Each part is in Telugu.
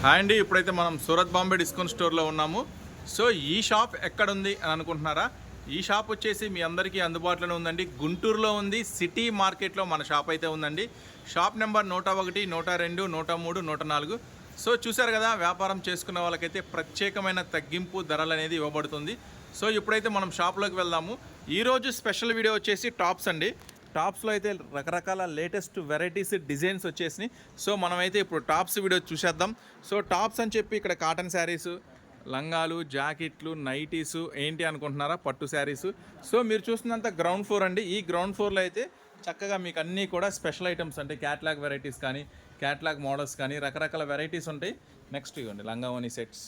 హాయ్ అండి, ఇప్పుడైతే మనం సూరత్ బాంబే డిస్కౌంట్ స్టోర్లో ఉన్నాము. సో ఈ షాప్ ఎక్కడుంది అని అనుకుంటున్నారా? ఈ షాప్ వచ్చేసి మీ అందరికీ అందుబాటులోనే ఉందండి. గుంటూరులో ఉంది, సిటీ మార్కెట్లో మన షాప్ అయితే ఉందండి. Shop number 101, 102, 103, 104. సో చూసారు కదా, వ్యాపారం చేసుకున్న వాళ్ళకైతే ప్రత్యేకమైన తగ్గింపు ధరలు అనేది ఇవ్వబడుతుంది. సో ఇప్పుడైతే మనం షాప్లోకి వెళ్దాము. ఈరోజు స్పెషల్ వీడియో వచ్చేసి టాప్స్ అండి. టాప్స్లో అయితే రకరకాల లేటెస్ట్ వెరైటీస్ డిజైన్స్ వచ్చేసినాయి. సో మనమైతే ఇప్పుడు టాప్స్ వీడియో చూసేద్దాం. సో టాప్స్ అని చెప్పి ఇక్కడ కాటన్ శారీసు, లంగాలు, జాకెట్లు, నైటీసు ఏంటి అనుకుంటున్నారా, పట్టు శారీసు. సో మీరు చూస్తున్నంత గ్రౌండ్ ఫ్లోర్ అండి. ఈ గ్రౌండ్ ఫ్లోర్లో అయితే చక్కగా మీకు అన్నీ కూడా స్పెషల్ ఐటమ్స్ అంటే క్యాట్లాగ్ వెరైటీస్ కానీ, క్యాట్లాగ్ మోడల్స్ కానీ రకరకాల వెరైటీస్ ఉంటాయి. నెక్స్ట్ ఇవ్వండి లంగావని సెట్స్.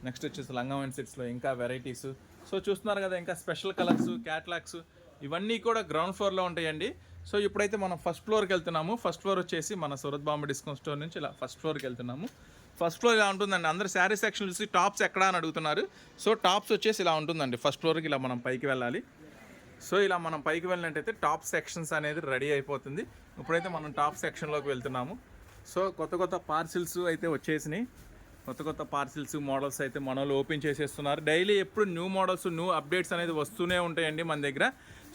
నెక్స్ట్ వచ్చేసి లంగావని సెట్స్లో ఇంకా వెరైటీస్. సో చూస్తున్నారు కదా, ఇంకా స్పెషల్ కలర్స్, క్యాట్లాగ్స్ ఇవన్నీ కూడా గ్రౌండ్ ఫ్లోర్లో ఉంటాయండి. సో ఇప్పుడైతే మనం ఫస్ట్ ఫ్లోర్కి వెళ్తున్నాము. ఫస్ట్ ఫ్లోర్ వచ్చేసి మన సూరత్ బాంబే డిస్కౌంట్ స్టోర్ నుంచి ఇలా ఫస్ట్ ఫ్లోర్కి వెళ్తున్నాము. ఫస్ట్ ఫ్లోర్ ఇలా ఉంటుందండి. అందరు శారీ సెక్షన్ చూసి టాప్స్ ఎక్కడా అని అడుగుతున్నారు. సో టాప్స్ వచ్చేసి ఇలా ఉంటుందండి. ఫస్ట్ ఫ్లోర్కి ఇలా మనం పైకి వెళ్ళాలి. సో ఇలా మనం పైకి వెళ్ళినట్టయితే టాప్ సెక్షన్స్ అనేది రెడీ అయిపోతుంది. ఇప్పుడైతే మనం టాప్ సెక్షన్లోకి వెళ్తున్నాము. సో కొత్త కొత్త పార్సిల్స్ అయితే వచ్చేసినాయి. కొత్త కొత్త పార్సిల్స్ మోడల్స్ అయితే మన వాళ్ళు ఓపెన్ చేసేస్తున్నారు. డైలీ ఎప్పుడు న్యూ మోడల్స్, న్యూ అప్డేట్స్ అనేది వస్తూనే ఉంటాయండి మన దగ్గర.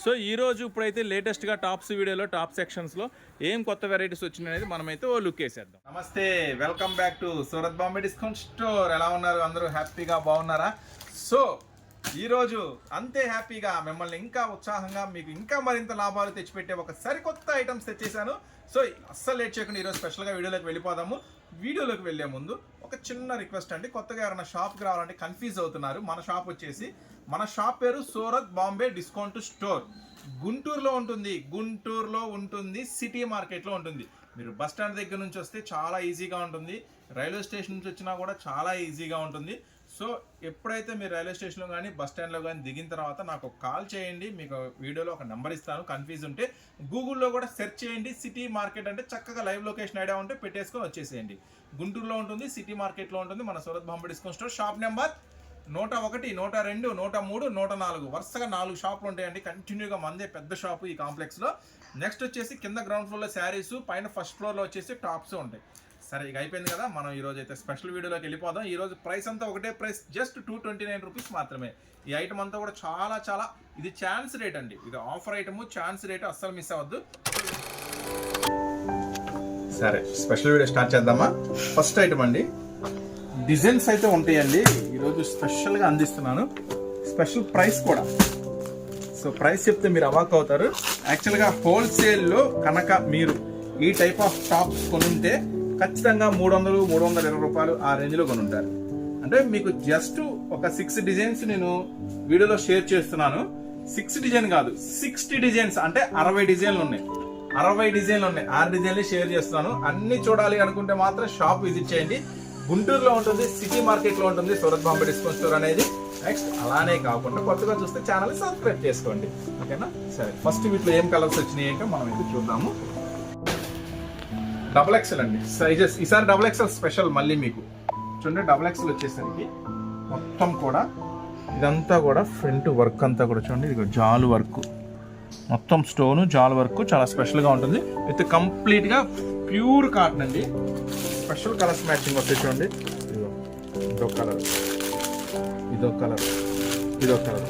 సో ఈరోజు ఇప్పుడైతే లేటెస్ట్గా టాప్స్ వీడియోలో టాప్ సెక్షన్స్లో ఏం కొత్త వెరైటీస్ వచ్చినాయి అనేది మనమైతే ఓ లుక్ వేసేద్దాం. నమస్తే, welcome back to Surat Bombay discount store. ఎలా ఉన్నారు అందరూ? హ్యాపీగా బాగున్నారా? సో ఈరోజు అంతే హ్యాపీగా మిమ్మల్ని ఇంకా ఉత్సాహంగా మీకు ఇంకా మరింత లాభాలు తెచ్చిపెట్టే ఒక సరికొత్త ఐటమ్స్ తెచ్చేసాను. సో అస్సలు లేట్ చేయకుండా ఈరోజు స్పెషల్గా వీడియోలోకి వెళ్ళిపోదాము. వీడియోలోకి వెళ్ళే ముందు ఒక చిన్న రిక్వెస్ట్ అండి. కొత్తగా ఎవరైనా షాప్కి రావాలంటే కన్ఫ్యూజ్ అవుతున్నారు. మన షాప్ వచ్చేసి, మన షాప్ పేరు సూరత్ బాంబే డిస్కౌంట్ స్టోర్. గుంటూరులో ఉంటుంది, సిటీ మార్కెట్లో ఉంటుంది. మీరు బస్ స్టాండ్ దగ్గర నుంచి వస్తే చాలా ఈజీగా ఉంటుంది. రైల్వే స్టేషన్ నుంచి వచ్చినా కూడా చాలా ఈజీగా ఉంటుంది. సో ఎప్పుడైతే మీరు రైల్వే స్టేషన్లో కానీ బస్ స్టాండ్లో కానీ దిగిన తర్వాత నాకు కాల్ చేయండి. మీకు వీడియోలో ఒక నెంబర్ ఇస్తాను. కన్ఫ్యూజ్ ఉంటే గూగుల్లో కూడా సెర్చ్ చేయండి. సిటీ మార్కెట్ అంటే చక్కగా లైవ్ లొకేషన్ ఐడియా ఉంటే పెట్టేసుకొని వచ్చేసేయండి. గుంటూరులో ఉంటుంది, సిటీ మార్కెట్లో ఉంటుంది మన Surat Bombay discount store. Shop number 101, 102, 103, 104 వరుసగా 4 షాపులు ఉంటాయండి. కంటిన్యూగా మందే పెద్ద షాపు ఈ కాంప్లెక్స్లో. నెక్స్ట్ వచ్చేసి కింద గ్రౌండ్ ఫ్లోర్లో శారీస్, పైన ఫస్ట్ ఫ్లోర్లో వచ్చేసి టాప్స్ ఉంటాయి. సరే, ఇక అయిపోయింది కదా, మనం ఈరోజు అయితే స్పెషల్ వీడియోలోకి వెళ్ళిపోదాం. ఈరోజు ప్రైస్ అంతా ఒకటే ప్రైస్, జస్ట్ 229 రూపీస్ మాత్రమే. ఈ ఐటమ్ అంతా కూడా చాలా ఇది ఛాన్స్ రేట్ అండి. ఇది ఆఫర్ ఐటమ్, ఛాన్స్ రేట్, అస్సలు మిస్ అవ్వద్దు. సరే, స్పెషల్ వీడియో స్టార్ట్ చేద్దామా? ఫస్ట్ ఐటమ్ అండి, డిజైన్స్ అయితే ఉంటాయండి. ఈరోజు స్పెషల్గా అందిస్తున్నాను. స్పెషల్ ప్రైస్ కూడా. సో ప్రైస్ చెప్తే మీరు అవాక్ అవుతారు. యాక్చువల్గా హోల్సేల్లో కనుక మీరు ఈ టైప్ ఆఫ్ టాప్స్ కొనుంటే ఖచ్చితంగా 300, 320 రూపాయలు ఆ రేంజ్లో కొనుంటారు. అంటే మీకు జస్ట్ ఒక 6 డిజైన్స్ నేను వీడియోలో షేర్ చేస్తున్నాను. 6 డిజైన్ కాదు, 60 డిజైన్స్, అంటే 60 డిజైన్లు ఉన్నాయి. 6 డిజైన్లు షేర్ చేస్తున్నాను. అన్ని చూడాలి అనుకుంటే మాత్రం షాప్ విజిట్ చేయండి. గుంటూరులో ఉంటుంది, సిటీ మార్కెట్లో ఉంటుంది సూరత్ బాంబే డిస్కౌంట్ స్టోర్ అనేది. నెక్స్ట్ అలానే కాకుండా కొత్తగా చూస్తే ఛానల్ సబ్స్క్రైబ్ చేసుకోండి, ఓకేనా? సరే, ఫస్ట్ వీటిలో ఏం కలర్స్ వచ్చినాయి అంటే మనం ఇది చూద్దాము. XXL అండి సైజెస్. ఈసారి XXL స్పెషల్ మళ్ళీ మీకు చూడండి. XXL వచ్చేసరికి మొత్తం కూడా ఇదంతా కూడా ఫ్రంట్ వర్క్ అంతా కూడా చూడండి. ఇది జాల్ వర్క్, మొత్తం స్టోన్ జాల్ వర్క్ చాలా స్పెషల్గా ఉంటుంది. విత్ కంప్లీట్గా ప్యూర్ కాటన్ అండి. స్పెషల్ కలర్స్ మ్యాచింగ్ వస్తాయి చూడండి. ఇదొక కలర్, ఇదొక కలర్,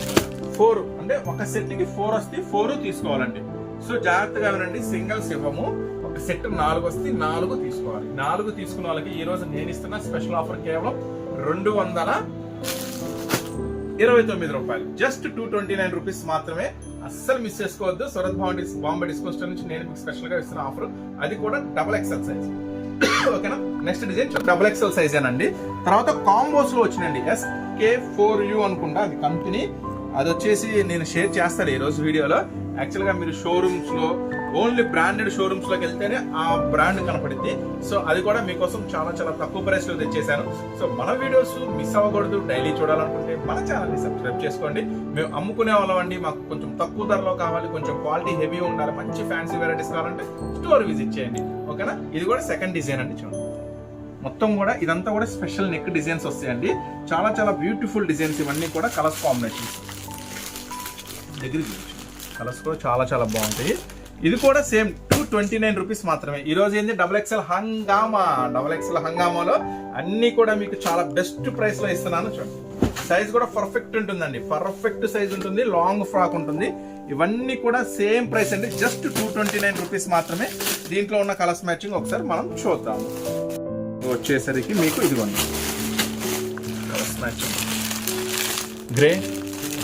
4 అంటే ఒక సెట్కి 4 వస్తే 4 తీసుకోవాలండి. సో జాగ్రత్తగా వినండి, సింగిల్స్ ఇవ్వము. ఒక సెట్ 4 వస్తే 4 తీసుకోవాలి. 4 తీసుకున్న వాళ్ళకి ఈ రోజు నేను ఇస్తున్న స్పెషల్ ఆఫర్ కేవలం 229 రూపాయలు. జస్ట్ 229 రూపీస్ మాత్రమే. అస్సలు మిస్ చేసుకోవద్దు. సూరత్ బాంబే డిస్కౌంట్ స్టోర్ నుంచి నేను మీకు స్పెషల్ గా ఇస్తున్న ఆఫర్, అది కూడా XXL సైజ్, ఓకేనా? నెక్స్ట్ డిజైన్ XXL సైజ్ ఏనండి. తర్వాత కాంబోస్ లో వచ్చినండి SK4U అనుకుంటా, అది కంపెనీ. అది వచ్చేసి నేను షేర్ చేస్తాను ఈ రోజు వీడియోలో. యాక్చువల్గా మీరు షోరూమ్స్ లో, ఓన్లీ బ్రాండెడ్ షోరూమ్స్ లోకి వెళ్తేనే ఆ బ్రాండ్ కనపడింది. సో అది కూడా మీకోసం చాలా తక్కువ ప్రైస్ లో తెచ్చేసాను. సో మన వీడియోస్ మిస్ అవ్వకూడదు, డైలీ చూడాలనుకుంటే మన ఛానల్ని సబ్స్క్రైబ్ చేసుకోండి. మేము అమ్ముకునే వాళ్ళం అండి. మాకు కొంచెం తక్కువ ధరలో కావాలి, కొంచెం క్వాలిటీ హెవీ ఉండాలి, మంచి ఫ్యాన్సీ వెరైటీస్ కావాలంటే స్టోర్ విజిట్ చేయండి, ఓకేనా? ఇది కూడా సెకండ్ డిజైన్ అండి. చూడండి, మొత్తం కూడా ఇదంతా కూడా స్పెషల్ నెక్ డిజైన్స్ వస్తాయండి. చాలా బ్యూటిఫుల్ డిజైన్స్. ఇవన్నీ కూడా కలర్స్ కాంబినేషన్స్. దగ్గరికి కలర్స్ కూడా చాలా బాగుంటాయి. ఇది కూడా సేమ్ 229 రూపీస్ మాత్రమే. ఈ రోజు ఏంది XXL హంగామాలో అన్ని కూడా మీకు చాలా బెస్ట్ ప్రైస్ లో ఇస్తున్నాను. చూడండి సైజ్ కూడా పర్ఫెక్ట్ ఉంటుందండి, పర్ఫెక్ట్ సైజ్ ఉంటుంది, లాంగ్ ఫ్రాక్ ఉంటుంది. ఇవన్నీ కూడా సేమ్ ప్రైస్ అండి, జస్ట్ 229 రూపీస్ మాత్రమే. దీంట్లో ఉన్న కలర్స్ మ్యాచింగ్ ఒకసారి మనం చూద్దాము. వచ్చేసరికి మీకు ఇదిగోండి colours matching, grey,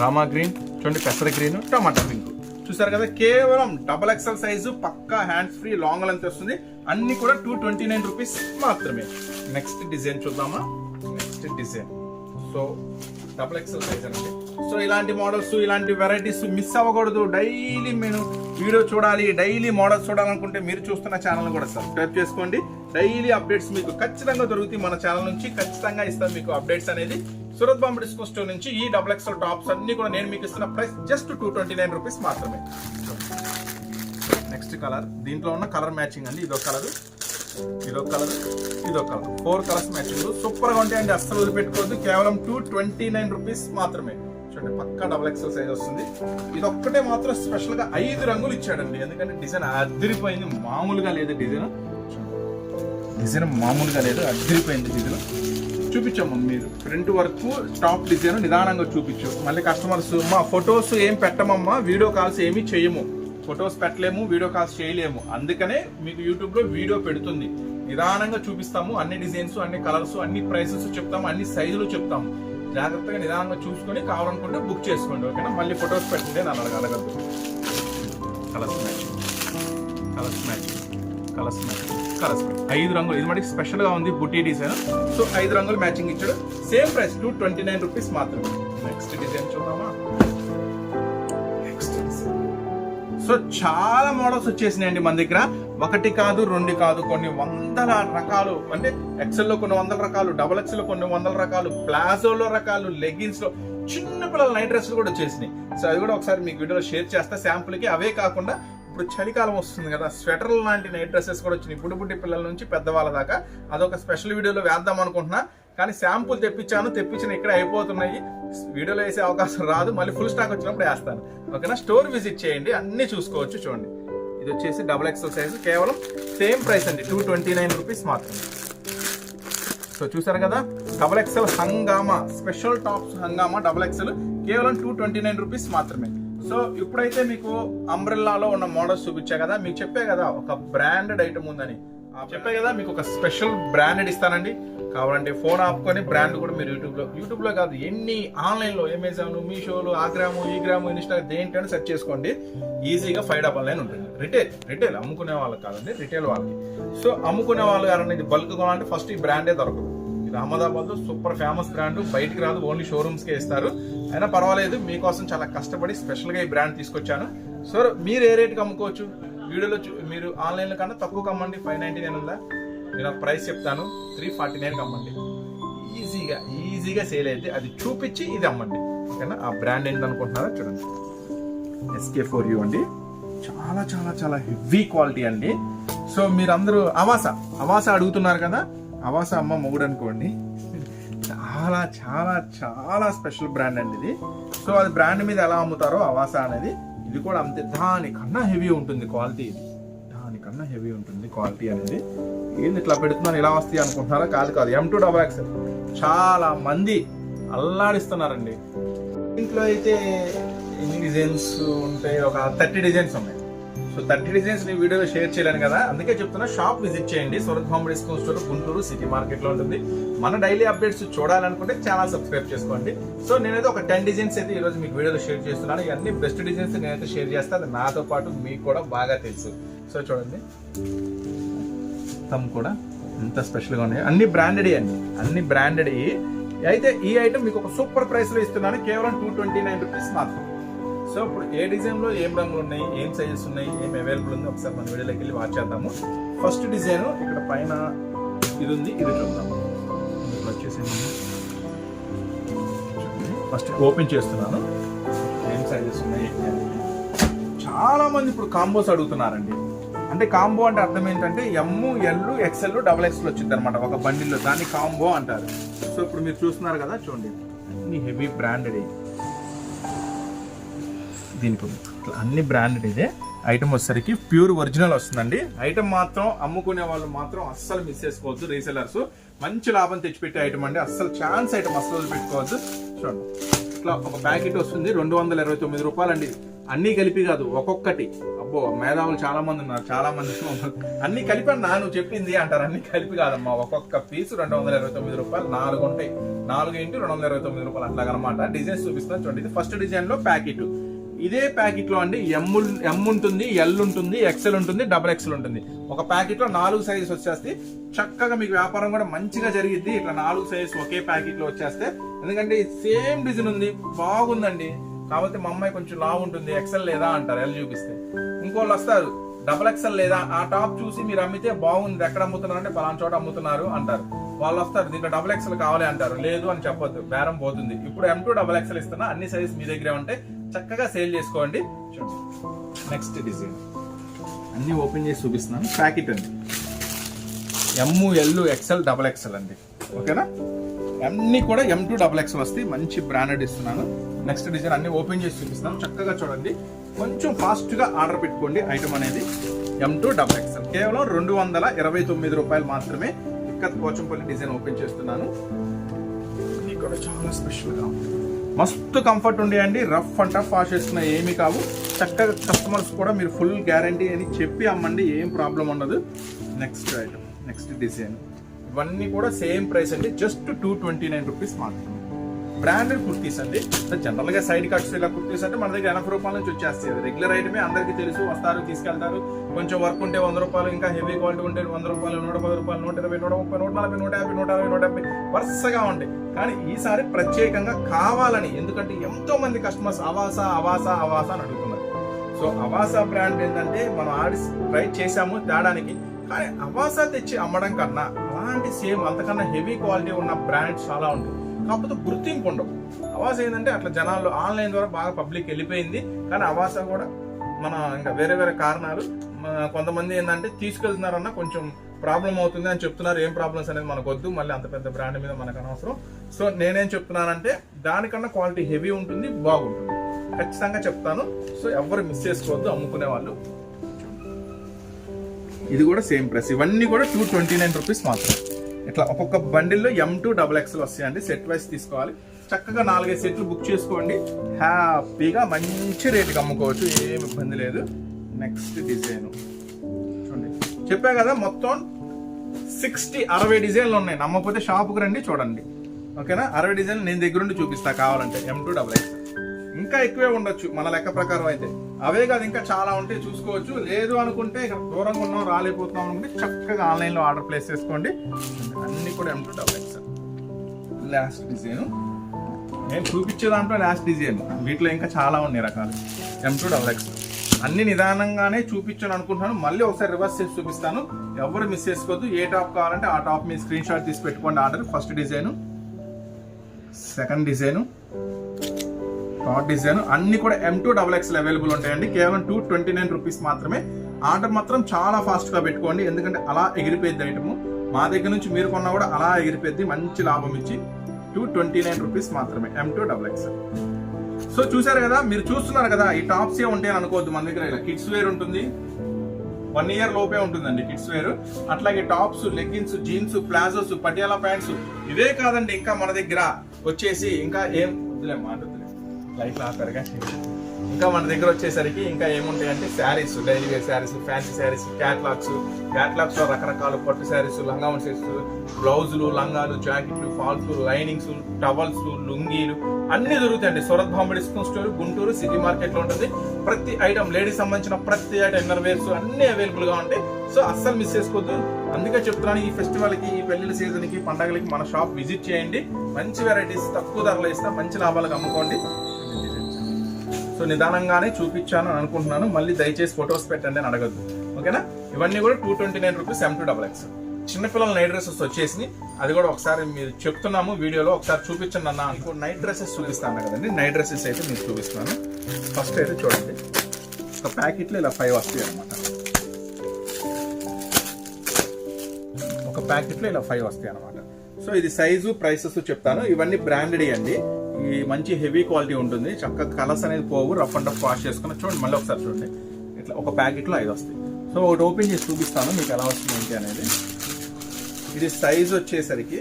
Rama green, చూడండి పెసర గ్రీన్, టమాటా పింక్. చూసారు కదా, కేవలం XXL సైజు, పక్కా హ్యాండ్స్ ఫ్రీ, లాంగ్ లెంత్ వస్తుంది. అన్ని కూడా 229 రూపీస్ మాత్రమే. నెక్స్ట్ డిజైన్ చూద్దామా. Next design so XXL size అండి. సో ఇలాంటి మోడల్స్, ఇలాంటి వెరైటీస్ మిస్ అవ్వకూడదు. డైలీ నేను వీడియో చూడాలి, డైలీ మోడల్స్ చూడాలనుకుంటే మీరు చూస్తున్న ఛానల్ కూడా సబ్స్క్రైబ్ చేసుకోండి. డైలీ అప్డేట్స్ మీకు ఖచ్చితంగా దొరుకుతాయి. మన ఛానల్ నుంచి ఖచ్చితంగా ఇస్తాం మీకు అప్డేట్స్ అనేది. సూరత్ బాంబే డిస్కౌంట్ స్టోర్ నుంచి ఈ XXL టాప్స్ అన్ని కూడా నేను మీకు ఇస్తున్న ప్రైస్ జస్ట్ 229 రూపీస్ మాత్రమే. నెక్స్ట్ కలర్, దీంట్లో ఉన్న కలర్ మ్యాచింగ్ అండి. ఇదొక కలర్, ఇదొక కలర్, ఇదొక కలర్, 4 కలర్స్ మ్యాచింగ్ సూపర్ గా ఉంటాయండి. అస్సలు వదిలిపెట్టుకోవద్దు. కేవలం 229 రూపీస్ మాత్రమే. చూడండి పక్కా XXL సైజ్ వస్తుంది. ఇది ఒక్కటే మాత్రం స్పెషల్ గా 5 రంగులు ఇచ్చాడండి, ఎందుకంటే డిజైన్ అదిరిపోయింది. మామూలుగా లేదు డిజైన్ మామూలుగా లేదు, అదిరిపోయింది డిజైన్. చూపించాము మీరు ఫ్రంట్ వరకు టాప్ డిజైన్ నిదానంగా చూపించు. మళ్ళీ కస్టమర్స్ మా ఫొటోస్ ఏం పెట్టమమ్మా, వీడియో కాల్స్ ఏమీ చేయము, ఫొటోస్ పెట్టలేము, వీడియో కాల్స్ చేయలేము, అందుకనే మీకు యూట్యూబ్ లో వీడియో పెడుతుంది. నిదానంగా చూపిస్తాము, అన్ని డిజైన్స్, అన్ని కలర్స్, అన్ని ప్రైసెస్ చెప్తాము, అన్ని సైజులు చెప్తాము. జాగ్రత్తగా నిదానంగా చూసుకొని కావాలనుకుంటే బుక్ చేసుకోండి, ఓకేనా. మళ్ళీ ఫొటోస్ పెట్టండి అని అడగద్దు. Colours matching, colours matching, colours matching, colours matching. 5 రంగులు, ఇది మనకి స్పెషల్ గా ఉంది బుటీ డిజైన్. సో 5 రంగులు మ్యాచింగ్ ఇచ్చాడు. సేమ్ ప్రైస్ 229 రూపీస్ మాత్రమే. నెక్స్ట్ డిజైన్ చూద్దామా. నెక్స్ట్ సో చాలా మోడల్స్ వచ్చేసినాయండి మన దగ్గర. 1 కాదు 2 కాదు, కొన్ని 100 రకాలు. అంటే ఎక్సెల్ లో కొన్ని 100 రకాలు, XXL లో కొన్ని 100 రకాలు, ప్లాజోలో రకాలు, లెగిన్స్ లో చిన్న పిల్లల నైట్ డ్రెస్లు కూడా వచ్చేసినాయి. సో అది కూడా ఒకసారి మీకు వీడియోలో షేర్ చేస్తా శాంపుల్ కి. అవే కాకుండా ఇప్పుడు చలికాలం వస్తుంది కదా, స్వెటర్ లాంటి నైట్ డ్రెస్సెస్ కూడా వచ్చినాయి, బుడ్డి పిల్లల నుంచి పెద్దవాళ్ళ దాకా. అదొక స్పెషల్ వీడియోలో వేద్దాం అనుకుంటున్నా, కానీ శాంపుల్ తెప్పించిన ఇక్కడ అయిపోతున్నాయి. వీడియోలో వేసే అవకాశం రాదు, మళ్ళీ ఫుల్ స్టాక్ వచ్చినప్పుడు వేస్తాను, ఓకేనా. స్టోర్ విజిట్ చేయండి, అన్ని చూసుకోవచ్చు. చూడండి ఇది వచ్చేసి XXL సైజు, కేవలం సేమ్ ప్రైస్ అండి, 229 రూపీస్ మాత్రమే. సో చూసారు కదా, XXL హంగామా స్పెషల్ టాప్స్, హంగామా XXL కేవలం 229 రూపీస్ మాత్రమే. సో ఇప్పుడైతే మీకు అంబ్రెల్లాలో ఉన్న మోడల్స్ చూపించా కదా, మీకు చెప్పే కదా ఒక బ్రాండెడ్ ఐటమ్ ఉందని, చెప్పే కదా మీకు ఒక స్పెషల్ బ్రాండెడ్ ఇస్తానండి. కావాలంటే ఫోన్ ఆపుకొని బ్రాండ్ కూడా మీరు యూట్యూబ్లో కాదు, ఎన్ని ఆన్లైన్లో, అమెజాన్, మీషోలు, ఈ గ్రాము, ఇన్స్టా, దేంటైనా సెర్చ్ చేసుకోండి. ఈజీగా 599 ఉంటుంది. రిటైల్ అమ్ముకునే వాళ్ళకి కాదండి, రిటైల్ వాళ్ళకి. సో అమ్ముకునే వాళ్ళు అనేది బల్క్ కొనాలంటే ఫస్ట్ ఈ బ్రాండే దొరకదు. ఇది అహ్మదాబాద్లో సూపర్ ఫేమస్ బ్రాండ్, బయటికి రాదు, ఓన్లీ షోరూమ్స్కే ఇస్తారు. అయినా పర్వాలేదు, మీకోసం చాలా కష్టపడి స్పెషల్గా ఈ బ్రాండ్ తీసుకొచ్చాను. సో మీరు ఏ రేట్కి అమ్ముకోవచ్చు, వీడియోలో మీరు ఆన్లైన్లో కన్నా తక్కువగా అమ్మండి. 599 ఉందా, నేను ప్రైస్ చెప్తాను, 349కి అమ్మండి. ఈజీగా సేల్ అయితే అది చూపించి ఇది అమ్మండి, ఓకేనా. ఆ బ్రాండ్ ఏంటనుకుంటున్నారా, చూడండి SK4U అండి. చాలా చాలా చాలా హెవీ క్వాలిటీ అండి. సో మీరందరూ అవాస అడుగుతున్నారు కదా, అవాస అమ్మ మొగుడు అనుకోండి. చాలా చాలా చాలా స్పెషల్ బ్రాండ్ అండి ఇది. సో అది బ్రాండ్ మీద ఎలా అమ్ముతారో అవాస అనేది, ఇది కూడా అంతే, దానికన్నా హెవీ ఉంటుంది క్వాలిటీ. ఇది దానికన్నా హెవీ ఉంటుంది క్వాలిటీ అనేది. ఏంది ఇట్లా పెడుతున్నాను ఇలా వస్తాయి అనుకుంటున్నారా, కాదు M2XXL. చాలా మంది అల్లాడిస్తున్నారండి. ఇంట్లో అయితే ఎన్ని డిజైన్స్ ఉంటాయి, ఒక 30 డిజైన్స్ ఉన్నాయి. సో 30 డిజైన్స్ ని వీడియోలో షేర్ చేయలేను కదా, అందుకే చెప్తున్నా షాప్ విజిట్ చేయండి. Surat Bombay discount store, Guntur city market లో ఉంటుంది. మన డైలీ అప్డేట్స్ చూడాలనుకుంటే ఛానల్ సబ్స్క్రైబ్ చేసుకోండి. సో నేనైతే ఒక 10 డిజైన్స్ అయితే ఈ రోజు మీకు వీడియోలో షేర్ చేస్తున్నాను. ఇవన్నీ బెస్ట్ డిజైన్స్ నేనైతే షేర్ చేస్తాను, అది నాతో పాటు మీకు కూడా బాగా తెలుసు. సో చూడండి కూడా ఎంత స్పెషల్ గా ఉన్నాయి, అన్ని బ్రాండెడ్ అండి, అన్ని బ్రాండెడ్. అయితే ఈ ఐటమ్ మీకు ఒక సూపర్ ప్రైస్ లో ఇస్తున్నాను, కేవలం 229 రూపీస్ మాత్రం. సో ఇప్పుడు ఏ డిజైన్ లో ఏం రంగులు ఉన్నాయి, ఏం సైజెస్ ఉన్నాయి, ఏం అవైలబుల్ ఉంది, ఒకసారి మన వీడియోలోకి వెళ్ళి వాచ్ చేద్దాము. ఫస్ట్ డిజైన్ ఇక్కడ పైన ఇది ఉంది, ఇది చూద్దాము. వచ్చేసి ఫస్ట్ ఓపెన్ చేస్తున్నాను, ఏం సైజెస్ ఉన్నాయి. చాలా మంది ఇప్పుడు కాంబోస్ అడుగుతున్నారండి. అంటే కాంబో అంటే అర్థం ఏంటంటే ML, XL, XXL వచ్చింది అనమాట ఒక బండిల్లో, దాన్ని కాంబో అంటారు. సో ఇప్పుడు మీరు చూస్తున్నారు కదా, చూడండి అన్ని హెవీ బ్రాండెడ్, దీనికి అన్ని బ్రాండెడ్ ఇదే. ఐటమ్ వచ్చేసరికి ప్యూర్ ఒరిజినల్ వస్తుందండి. ఐటమ్ మాత్రం అమ్ముకునే వాళ్ళు మాత్రం అస్సలు మిస్ చేసుకోవద్దు. రీసెలర్స్ మంచి లాభం తెచ్చిపెట్టే ఐటమ్ అండి. అస్సలు ఛాన్స్ ఐటమ్ అస్సలు పెట్టుకోవద్దు. చూడండి, ఇట్లా ఒక ప్యాకెట్ వస్తుంది 229 రూపాయలండి. అన్నీ కలిపి కాదు, ఒక్కొక్కటి. అబ్బో, మేధావులు చాలా మంది ఉన్నారు, చాలా మంది అన్ని కలిపి నువ్వు చెప్పింది అంటారు. అన్ని కలిపి కాదమ్మా, ఒక్కొక్క పీసు 229 రూపాయలు. 4 ఉంటాయి, 4 × 229 రూపాయలు అట్లాగనమాట. డిజైన్స్ చూపిస్తాను చూడండి. ఇది ఫస్ట్ డిజైన్ లో ప్యాకెట్. ఇదే ప్యాకెట్ లో అండి ఎం ఉంటుంది, ఎల్ ఉంటుంది, ఎక్సెల్ ఉంటుంది, XXL ఉంటుంది. ఒక ప్యాకెట్ లో 4 సైజెస్ వచ్చేస్తే చక్కగా మీకు వ్యాపారం కూడా మంచిగా జరిగిద్ది. ఇట్లా 4 సైజెస్ ఒకే ప్యాకెట్ లో వచ్చేస్తే, ఎందుకంటే సేమ్ డిజైన్ ఉంది, బాగుందండి. కాబట్టి మా అమ్మాయి కొంచెం లావు ఉంటుంది, ఎక్సెల్ లేదా అంటారు ఎల్ చూపిస్తే. ఇంకోళ్ళు వస్తారు XXL లేదా, ఆ టాప్ చూసి మీరు అమ్మితే బాగుంది, ఎక్కడ అమ్ముతున్నారు అంటే పలానా చోట అమ్ముతున్నారు అంటారు. వాళ్ళు వస్తారు దీంట్లో XXL కావాలి అంటారు. లేదు అని చెప్పొద్దు, బేరం పోతుంది. ఇప్పుడు M2 XXL ఇస్తున్నా, అన్ని సైజెస్ మీ దగ్గరే ఉంటే చక్కగా సేల్ చేసుకోండి. చూడండి, నెక్స్ట్ డిజైన్ అన్ని ఓపెన్ చేసి చూపిస్తున్నాను. ప్యాకెట్ అండి, M, L, XL, XXL అండి. ఓకేనా, అన్ని కూడా M2 XXL వస్తాయి. మంచి బ్రాండెడ్ ఇస్తున్నాను. నెక్స్ట్ డిజైన్ అన్ని ఓపెన్ చేసి చూపిస్తాను. చక్కగా చూడండి, కొంచెం ఫాస్ట్ గా ఆర్డర్ పెట్టుకోండి. ఐటమ్ అనేది M2 XXL కేవలం 229 రూపాయలు మాత్రమే. ఇక్కడ పోచంపల్లి డిజైన్ ఓపెన్ చేస్తున్నాను. ఇది కూడా చాలా స్పెషల్ గా ఉంది, మస్తు కంఫర్ట్ ఉండేయండి. రఫ్ అండ్ టఫ్ వాష్ చేసుకున్న ఏమీ కావు. చక్కగా కస్టమర్స్ కూడా మీరు ఫుల్ గ్యారంటీ అని చెప్పి అమ్మండి, ఏం ప్రాబ్లం ఉండదు. నెక్స్ట్ ఐటమ్, నెక్స్ట్ డిజైన్, ఇవన్నీ కూడా సేమ్ ప్రైస్ అండి, జస్ట్ 229 రూపీస్ మాత్రమే. బ్రాండెడ్ కుర్తీస్ అండి. జనరల్ గా సైడ్ కట్స్ ఇలా కుర్తీస్ అంటే మన దగ్గర 80 రూపాయల నుంచి వచ్చేస్తాయి. రెగ్యులర్ ఐటమే, అందరికీ తెలుసు. వస్తారు, తీసుకెళ్తారు. కొంచెం వర్క్ ఉంటే 100 రూపాయలు, ఇంకా హెవీ క్వాలిటీ ఉంటే 100 రూపాయలు, 110 రూపాయలు, 120, 130, 140, 150, 160, 170 వరుసగా ఉంటాయి. కానీ ఈసారి ప్రత్యేకంగా కావాలని, ఎందుకంటే ఎంతో మంది కస్టమర్స్ అవాసా అని అడుగుతున్నారు. సో అవాసా బ్రాండ్ ఏంటంటే మనం ట్రై చేసాము తేడానికి. కానీ అవాసా తెచ్చి అమ్మడం కన్నా అలాంటి సేమ్ అంతకన్నా హెవీ క్వాలిటీ ఉన్న బ్రాండ్స్ చాలా ఉంటాయి. కాకపోతే గుర్తింపు ఉండవు. అవాస ఏంటంటే అట్లా జనాల్లో ఆన్లైన్ ద్వారా బాగా పబ్లిక్ వెళ్ళిపోయింది. కానీ అవాస కూడా మన ఇంకా వేరే వేరే కారణాలు, కొంతమంది ఏంటంటే తీసుకెళ్తున్నారన్న కొంచెం ప్రాబ్లం అవుతుంది అని చెప్తున్నారు. ఏం ప్రాబ్లమ్స్ అనేది మనకు వద్దు, మళ్ళీ అంత పెద్ద బ్రాండ్ మీద మనకు అనవసరం. సో నేనేం చెప్తున్నానంటే దానికన్నా క్వాలిటీ హెవీ ఉంటుంది, బాగుంటుంది, ఖచ్చితంగా చెప్తాను. సో ఎవరు మిస్ చేసుకోవద్దు అమ్ముకునే వాళ్ళు. ఇది కూడా సేమ్ ప్రైస్, ఇవన్నీ కూడా 229 రూపీస్ మాత్రం. ఇట్లా ఒక్కొక్క బండిల్లో M2 XXL వస్తాయండి. సెట్ వైస్ తీసుకోవాలి. చక్కగా 4-5 సెట్లు బుక్ చేసుకోండి. హ్యాపీగా మంచి రేటుకి అమ్ముకోవచ్చు, ఏం ఇబ్బంది లేదు. నెక్స్ట్ డిజైన్ చూడండి, చెప్పా కదా మొత్తం 60 డిజైన్లు ఉన్నాయి. నమ్మకపోతే షాపుకి రండి, చూడండి. ఓకేనా, 60 డిజైన్లు నేను దగ్గరుండి చూపిస్తా కావాలంటే. M2 XXL ఇంకా ఎక్కువే ఉండొచ్చు మన లెక్క ప్రకారం అయితే. అవే కాదు, ఇంకా చాలా ఉంటాయి, చూసుకోవచ్చు. లేదు అనుకుంటే దూరంగా ఉన్నాం, రాలేకపోతున్నాం అనుకుంటే చక్కగా ఆన్లైన్లో ఆర్డర్ ప్లేస్ చేసుకోండి. అన్ని కూడా M2 XXL. లాస్ట్ డిజైన్ నేను చూపించే దాంట్లో లాస్ట్ డిజైన్, వీటిలో ఇంకా చాలా ఉన్నాయి రకాలు. M2 XXL అన్ని నిదానంగానే చూపించాను అనుకుంటున్నాను. మళ్ళీ ఒకసారి రివర్స్ చేసి చూపిస్తాను, ఎవరు మిస్ చేసుకోవద్దు. ఏ టాప్ కావాలంటే ఆ టాప్ మీ స్క్రీన్ షాట్ తీసి పెట్టుకోండి. Order first design, second design, third design, అన్ని కూడా M2 XXL అవైలబుల్ ఉంటాయండి. కేవలం 229 రూపీస్ మాత్రమే. ఆర్డర్ మాత్రం చాలా ఫాస్ట్ గా పెట్టుకోండి, ఎందుకంటే అలా ఎగిరిపోయింది ఐటమ్. మా దగ్గర నుంచి మీరు కొన్నా కూడా అలా ఎగిరిపోయింది, మంచి లాభం ఇచ్చి. 229 రూపీస్ మాత్రమే M2 XXL. సో చూసారు కదా, మీరు చూస్తున్నారు కదా, ఈ టాప్స్ ఏ ఉంటాయని అనుకోవద్దు. మన దగ్గర ఇలా కిడ్స్ వేర్ ఉంటుంది, 1 ఇయర్ లోపే ఉంటుందండి కిడ్స్ వేర్. అట్లాగే tops, leggings, jeans, palazzos, Patiala pants, ఇవే కాదండి. ఇంకా మన దగ్గర వచ్చేసి ఇంకా ఏం మాట్లాడుతుంది లైఫ్ ఆపరుగా. ఇంకా మన దగ్గర వచ్చేసరికి ఇంకా ఏముంటాయంటే saris, daily wear saris, fancy saris, catalogues లో రకరకాల పట్టు శారీస్, లంగావన్ సెట్స్, బ్లౌజులు, లంగాలు, జాకెట్లు, ఫాల్స్, లైనింగ్స్, టవల్స్, లుంగీలు అన్ని దొరుకుతాయండి. Surat Bombay discount store, Guntur city market లో ఉంటుంది. ప్రతి ఐటమ్, లేడీస్ సంబంధించిన ప్రతి ఐటమ్, ఇన్నర్ వేర్స్ అన్ని అవైలబుల్ గా ఉంటాయి. సో అస్సలు మిస్ చేసుకోవద్దు. అందుకే చెప్తున్నాను, ఈ ఫెస్టివల్ కి, ఈ పెళ్లిళ్ళ సీజన్ కి, పండగలకి మన షాప్ విజిట్ చేయండి. మంచి వెరైటీస్ తక్కువ ధరలో ఇస్తాం, మంచి లాభాలకు అమ్ముకోండి. సో నిదానంగానే చూపించాను అని అనుకుంటున్నాను. మళ్ళీ దయచేసి ఫొటోస్ పెట్టండి అని అడగద్దు. ఓకేనా, ఇవన్నీ కూడా 229 రూపీస్ M2 XXL. చిన్నపిల్లల నైట్ డ్రెస్సెస్ వచ్చేసి అది కూడా ఒకసారి మీరు చెప్తున్నాము వీడియోలో, ఒకసారి చూపించండి అన్న. ఇప్పుడు నైట్ డ్రెస్సెస్ చూపిస్తాను కదండి. నైట్ డ్రెస్సెస్ అయితే మీకు చూపిస్తున్నాను. ఫస్ట్ అయితే చూడండి, ఒక ప్యాకెట్లో ఇలా 5 వస్తాయి అనమాట. ఒక ప్యాకెట్లో ఇలా 5 వస్తాయి అనమాట. సో ఇది సైజు, ప్రైసెస్ చెప్తాను. ఇవన్నీ బ్రాండెడ్ అండి. ఈ మంచి హెవీ క్వాలిటీ ఉంటుంది. చక్కగా కలర్స్ అనేది పోవు, రఫ్ అండ్ రఫ్ వాష్ చేసుకుని. చూడండి, మళ్ళీ ఒకసారి చూడండి, ఇట్లా ఒక ప్యాకెట్లో 5 వస్తాయి. సో ఒకటి ఓపెన్ చేసి చూపిస్తాను మీకు ఎలా వస్తుంది ఏంటి అనేది. ఇది సైజ్ వచ్చేసరికి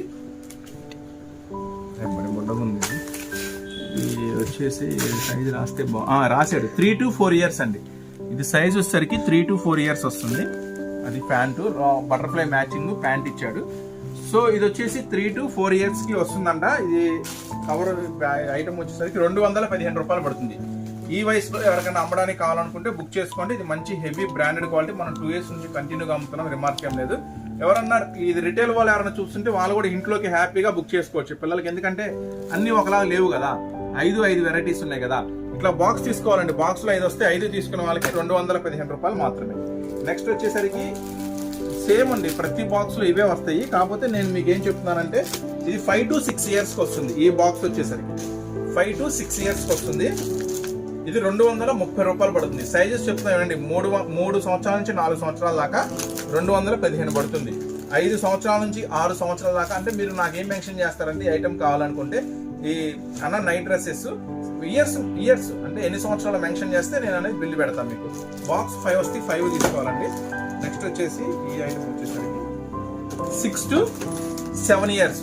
ఉంది, ఇది వచ్చేసి సైజ్ రాస్తే రాశాడు 3 to 4 years అండి. ఇది సైజ్ వచ్చేసరికి 3 to 4 years వస్తుంది. అది ప్యాంటు బటర్ఫ్లై మ్యాచింగ్ ప్యాంట్ ఇచ్చాడు. సో ఇది వచ్చేసి 3 to 4 years కి వస్తుందంట. ఇది కవర్ ఐటమ్ వచ్చేసరికి 215 రూపాయలు పడుతుంది. ఈ వయసులో ఎవరికైనా అమ్మడానికి కావాలనుకుంటే బుక్ చేసుకోండి. ఇది మంచి హెవీ బ్రాండెడ్ క్వాలిటీ, మనం 2 years నుంచి కంటిన్యూగా అమ్ముతున్నాం, రిమార్క్ ఏం లేదు. ఎవరన్నా ఇది రిటైల్ వాళ్ళు ఎవరైనా చూస్తుంటే వాళ్ళు కూడా ఇంట్లోకి హ్యాపీగా బుక్ చేసుకోవచ్చు పిల్లలకి, ఎందుకంటే అన్ని ఒకలా లేవు కదా, 5 వెరైటీస్ ఉన్నాయి కదా. ఇట్లా బాక్స్ తీసుకోవాలండి, బాక్స్ లో 5 వస్తే 5 తీసుకున్న వాళ్ళకి 215 రూపాయలు మాత్రమే. నెక్స్ట్ వచ్చేసరికి సేమ్ అండి, ప్రతి బాక్స్ లో ఇవే వస్తాయి. కాకపోతే నేను మీకు ఏం చెప్తున్నానంటే ఇది 5 to 6 years కి వస్తుంది. ఈ బాక్స్ వచ్చేసరికి 5 to 6 years కి వస్తుంది. ఇది 230 రూపాయలు పడుతుంది. సైజెస్ చెప్తున్నానండి, 3 సంవత్సరాల నుంచి 4 సంవత్సరాల దాకా 215 పడుతుంది. 5 సంవత్సరాల నుంచి 6 సంవత్సరాల దాకా అంటే మీరు నాకేం మెన్షన్ చేస్తారంటే ఈ ఐటమ్ కావాలనుకుంటే ఈ నైట్ డ్రెస్సెస్ ఇయర్స్ అంటే ఎన్ని సంవత్సరాలు మెన్షన్ చేస్తే నేను అనేది బిల్లు పెడతాను మీకు. బాక్స్ 5 వస్తే 5 తీసుకోవాలండి. నెక్స్ట్ వచ్చేసి ఈ ఐటమ్ వచ్చేసరికి 6 to 7 years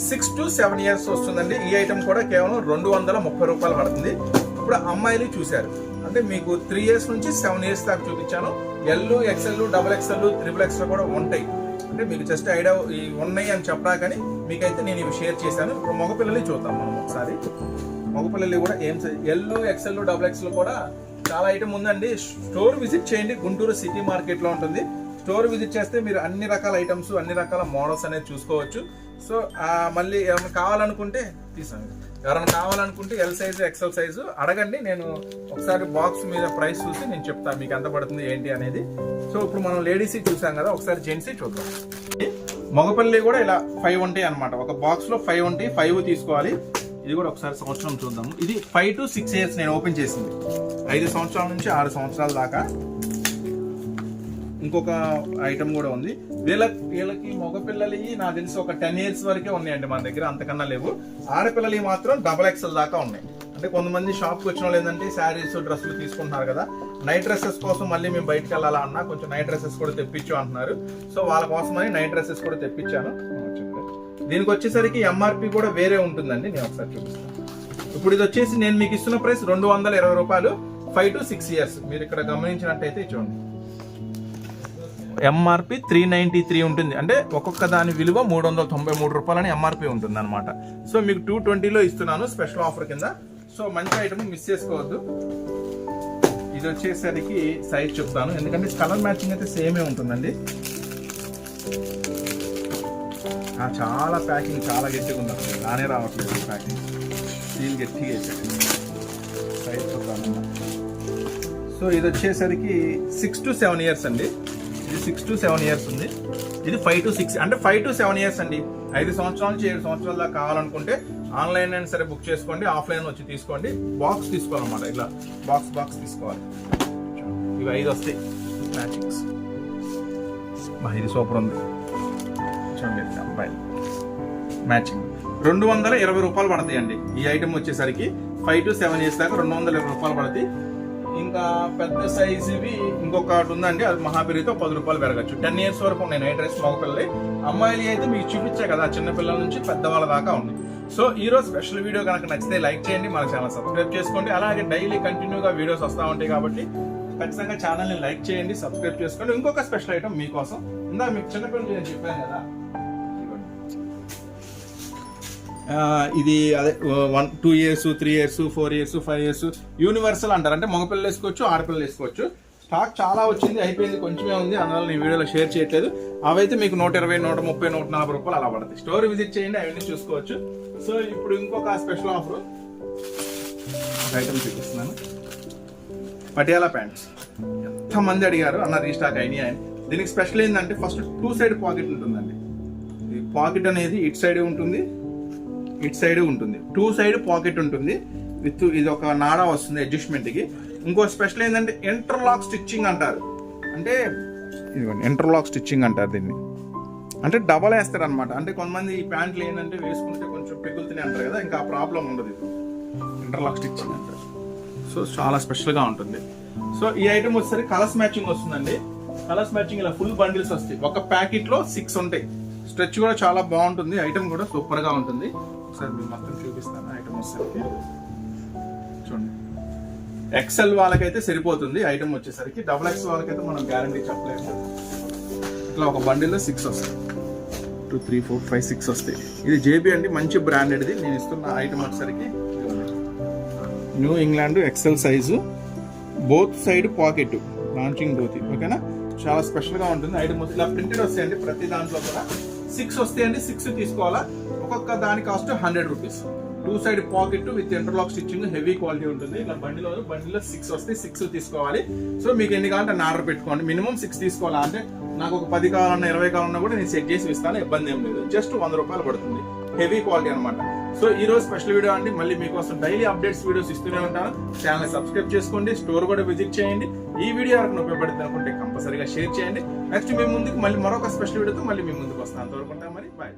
6 to 7 years వస్తుందండి. ఈ ఐటమ్ కూడా కేవలం 230 రూపాయలు పడుతుంది. ఇప్పుడు అమ్మాయిలు చూశారు అంటే మీకు 3 years నుంచి 7 years దాకా చూపించాను. ఎల్, ఎక్స్ఎల్, XXL, XXL కూడా ఉంటాయి. అంటే మీకు జస్ట్ ఐడియా ఉన్నాయి అని చెప్పరా కానీ మీకైతే నేను ఇవి షేర్ చేశాను. ఇప్పుడు మగపిల్లలు చూద్దాం మనం ఒకసారి. మగపిల్లలు కూడా ఏం ఎల్, XXL, XXL కూడా చాలా ఐటమ్ ఉందండి. స్టోర్ విజిట్ చేయండి, గుంటూరు సిటీ మార్కెట్ లో ఉంటుంది. స్టోర్ విజిట్ చేస్తే మీరు అన్ని రకాల ఐటమ్స్, అన్ని రకాల మోడల్స్ అనేది చూసుకోవచ్చు. సో మళ్ళీ ఏమైనా కావాలనుకుంటే తీసుకోండి. ఎవరైనా కావాలనుకుంటే ఎల్ సైజు, XL సైజు అడగండి. నేను ఒకసారి బాక్స్ మీద ప్రైస్ చూసి నేను చెప్తాను మీకు ఎంత పడుతుంది ఏంటి అనేది. సో ఇప్పుడు మనం లేడీస్ చూసాం కదా, ఒకసారి జెంట్స్ చూద్దాం. మగపిల్లలు కూడా ఇలా 5 ఉంటాయి అనమాట. ఒక బాక్స్ లో 5 ఉంటాయి, 5 తీసుకోవాలి. ఇది కూడా ఒకసారి సంవత్సరం చూద్దాము. ఇది 5 to 6 years నేను ఓపెన్ చేసింది. 5 సంవత్సరాల నుంచి 6 సంవత్సరాల దాకా. ఇంకొక ఐటమ్ కూడా ఉంది. వీళ్ళకి మగపిల్లలకి నాకు తెలిసి ఒక 10 years వరకే ఉన్నాయండి మన దగ్గర, అంతకన్నా లేవు. ఆడపిల్లలకి మాత్రం XXL దాకా ఉన్నాయి. అంటే కొంతమంది షాప్కి వచ్చిన వాళ్ళు ఏంటంటే శారీస్, డ్రెస్సులు తీసుకుంటున్నారు కదా, నైట్ డ్రెస్సెస్ కోసం మళ్ళీ మేము బయటకు వెళ్ళాలా అన్నా కొంచెం నైట్ డ్రెస్సెస్ కూడా తెప్పించు అంటున్నారు. సో వాళ్ళ కోసమని నైట్ డ్రెస్సెస్ కూడా తెప్పించాను. దీనికి వచ్చేసరికి MRP కూడా వేరే ఉంటుందండి, నేను ఒకసారి చూపిస్తాను. ఇప్పుడు ఇది వచ్చేసి నేను మీకు ఇస్తున్న ప్రైస్ 220 రూపాయలు, 5 to 6 years. మీరు ఇక్కడ గమనించినట్టయితే చూడండి, MRP 393 ఉంటుంది. అంటే ఒక్కొక్క దాని విలువ 393 రూపాయలని MRP ఉంటుంది అనమాట. సో మీకు 220లో ఇస్తున్నాను స్పెషల్ ఆఫర్ కింద. సో మంచి ఐటమ్ మిస్ చేసుకోవద్దు. ఇది వచ్చేసరికి సైజ్ చెప్తాను, ఎందుకంటే కలర్ మ్యాచింగ్ అయితే సేమే ఉంటుందండి. చాలా ప్యాకింగ్ చాలా గట్టిగా ఉంది, అసలు రానే రావట్లేదు ప్యాకింగ్, సీల్ గట్టిగా వేసాడు. సైజ్ చెప్తాను. సో ఇది వచ్చేసరికి 6 to 7 years అండి. ఇది 6 to 7 years ఉంది. ఇది 5 to 6 అంటే 5 to 7 years అండి. 5 సంవత్సరాల నుంచి 7 సంవత్సరాల దాకా కావాలనుకుంటే ఆన్లైన్ అయినా సరే బుక్ చేసుకోండి, ఆఫ్లైన్ వచ్చి తీసుకోండి. బాక్స్ తీసుకోవాలన్నమాట, ఇలా బాక్స్ తీసుకోవాలి. ఇవి 5 వస్తాయి మ్యాచింగ్స్. ఇది సూపర్ ఉంది చూడండి, అబ్బాయి మ్యాచింగ్ 220 రూపాయలు పడతాయండి. ఈ ఐటమ్ వచ్చేసరికి 5 to 7 years దాకా 220 రూపాయలు పడతాయి. ఇంకా పెద్ద సైజు ఇవి ఇంకొకటి ఉందండి, అది మహాబీరితో 10 రూపాయలు పెరగచ్చు. 10 years వరకు ఉన్నాయి నైట్ డ్రెస్ మగపిల్లలు. అమ్మాయిలు అయితే మీకు చూపించే కదా, చిన్నపిల్లల నుంచి పెద్దవాళ్ళ దాకా ఉంది. సో ఈ రోజు స్పెషల్ వీడియో కనుక నచ్చితే లైక్ చేయండి, మన ఛానల్ సబ్స్క్రైబ్ చేసుకోండి. అలాగే డైలీ కంటిన్యూగా వీడియోస్ వస్తూ ఉంటాయి కాబట్టి ఖచ్చితంగా ఛానల్ని లైక్ చేయండి, సబ్స్క్రైబ్ చేసుకోండి. ఇంకొక స్పెషల్ ఐటమ్ మీకోసం, ఇందా మీకు చిన్నపిల్లలు నేను చెప్పాను కదా, ఇది అదే 2 years, 3 years, 4 years, 5 years universal అంటారు. అంటే మగపిల్లలు వేసుకోవచ్చు, ఆడపిల్లలు వేసుకోవచ్చు. స్టాక్ చాలా వచ్చింది, అయిపోయింది, కొంచెమే ఉంది, అందువల్ల నేను వీడియోలో షేర్ చేయట్లేదు. అవైతే మీకు 120, 130, 140 రూపాయలు అలా పడుతుంది. స్టోర్ విజిట్ చేయండి, అవన్నీ చూసుకోవచ్చు. సో ఇప్పుడు ఇంకొక స్పెషల్ ఆఫర్ ఐటమ్ చూపిస్తున్నాను. పటియాలా ప్యాంట్స్ ఎంతమంది అడిగారు అన్న రీస్టాక్ అయినాయి అని. దీనికి స్పెషల్ ఏంటంటే ఫస్ట్ 2 side పాకెట్ ఉంటుందండి. ఈ పాకెట్ అనేది ఇటు సైడ్ ఉంటుంది, ఇటు సైడ్ ఉంటుంది, 2 side పాకెట్ ఉంటుంది. విత్ ఇది ఒక నాడా వస్తుంది అడ్జస్ట్మెంట్కి. ఇంకో స్పెషల్ ఏంటంటే ఇంటర్లాక్ స్టిచ్చింగ్ అంటారు. అంటే ఇదిగోండి ఇంటర్లాక్ స్టిచ్చింగ్ అంటారు దీన్ని. అంటే డబల్ వేస్తారు అనమాట. అంటే కొంతమంది ఈ ప్యాంట్లు ఏంటంటే వేసుకుంటే కొంచెం పెగులుతూనే అంటారు కదా, ఇంకా ఆ ప్రాబ్లం ఉండదు. ఇది ఇంటర్లాక్ స్టిచ్చింగ్ అంటారు. సో చాలా స్పెషల్గా ఉంటుంది. సో ఈ ఐటమ్ వచ్చేసరికి కలర్స్ మ్యాచింగ్ వస్తుందండి. కలర్స్ మ్యాచింగ్ ఇలా ఫుల్ బండిల్స్ వస్తాయి. ఒక ప్యాకెట్ లో 6 ఉంటాయి. స్ట్రెచ్ కూడా చాలా బాగుంటుంది. ఐటమ్ కూడా సూపర్ గా ఉంటుంది. ఒకసారి మీరు మొత్తం చూపిస్తాను. ఐటమ్ వచ్చేసరికి చూడండి, ఎక్సెల్ వాళ్ళకైతే సరిపోతుంది. ఐటమ్ వచ్చేసరికి XXL వాళ్ళకైతే మనం గ్యారంటీ చెప్పలేము. ఇట్లా ఒక బండిల్లో 6 వస్తాయి. 2 3 4 5 6 వస్తాయి. ఇది జేబీ అండి, మంచి బ్రాండెడ్ది. నేను ఇస్తున్న ఐటమ్ వచ్చేసరికి New England excel size, both side pocket launching dhoti. ఓకేనా, చాలా స్పెషల్ గా ఉంటుంది. ఐటమ్ ఇలా ప్రింటెడ్ వస్తాయండి. ప్రతి దాంట్లో కూడా 6 వస్తాయండి. 6 తీసుకోవాలా. ఒక్కొక్క దాని cost 100 rupees. 2 side pocket with interlock stitching, heavy quality ఉంటుంది. ఇలా బండిలో 6 వస్తాయి. 6 తీసుకోవాలి. సో మీకు ఎన్ని కావాలంటే అన్ని ఆర్డర్ పెట్టుకోండి. మినిమం 6 తీసుకోవాలా. అంటే నాకు ఒక 10 కావాలన్నా 20 కావాలన్నా కూడా నేను సెట్ చేసి ఇస్తాను, ఇబ్బంది ఏం లేదు. జస్ట్ 100 రూపాయలు పడుతుంది. హెవీ క్వాలిటీ అనమాట. సో ఈ రోజు స్పెషల్ వీడియో అండి. మళ్ళీ మీకోసం డైలీ అప్డేట్స్ వీడియోస్ ఇస్తూనే ఉంటాను. ఛానల్ సబ్స్క్రైబ్ చేసుకోండి, స్టోర్ కూడా విజిట్ చేయండి. ఈ వీడియో ఎవరికి ఉపయోగపడుతుంది అనుకుంటే కంపల్సరీగా షేర్ చేయండి. నెక్స్ట్ మీ ముందుకు మళ్ళీ మరొక స్పెషల్ వీడియోతో మళ్ళీ మీ ముందుకు వస్తాను. అంతవరకు ఉంటాం మరి, బాయ్.